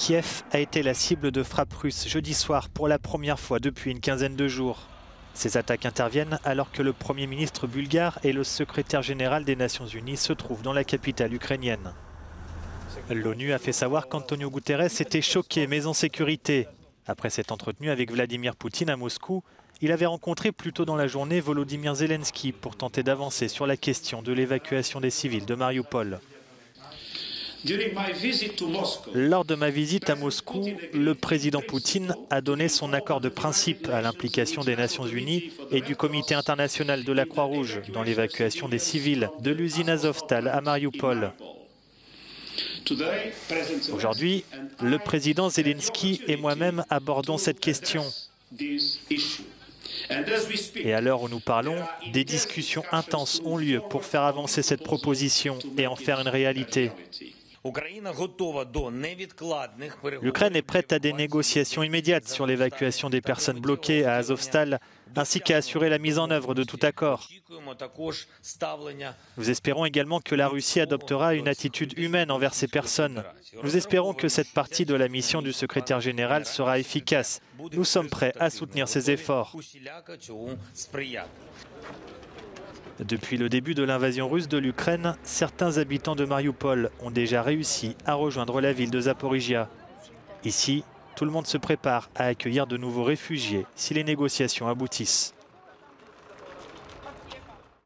Kiev a été la cible de frappes russes jeudi soir pour la première fois depuis une quinzaine de jours. Ces attaques interviennent alors que le Premier ministre bulgare et le secrétaire général des Nations Unies se trouvent dans la capitale ukrainienne. L'ONU a fait savoir qu'Antonio Guterres était choqué mais en sécurité. Après s'être entretenu avec Vladimir Poutine à Moscou, il avait rencontré plus tôt dans la journée Volodymyr Zelensky pour tenter d'avancer sur la question de l'évacuation des civils de Mariupol. Lors de ma visite à Moscou, le président Poutine a donné son accord de principe à l'implication des Nations Unies et du Comité international de la Croix-Rouge dans l'évacuation des civils de l'usine Azovstal à Mariupol. Aujourd'hui, le président Zelensky et moi-même abordons cette question. Et à l'heure où nous parlons, des discussions intenses ont lieu pour faire avancer cette proposition et en faire une réalité. L'Ukraine est prête à des négociations immédiates sur l'évacuation des personnes bloquées à Azovstal, ainsi qu'à assurer la mise en œuvre de tout accord. Nous espérons également que la Russie adoptera une attitude humaine envers ces personnes. Nous espérons que cette partie de la mission du secrétaire général sera efficace. Nous sommes prêts à soutenir ces efforts. Depuis le début de l'invasion russe de l'Ukraine, certains habitants de Mariupol ont déjà réussi à rejoindre la ville de Zaporijia. Ici, tout le monde se prépare à accueillir de nouveaux réfugiés si les négociations aboutissent.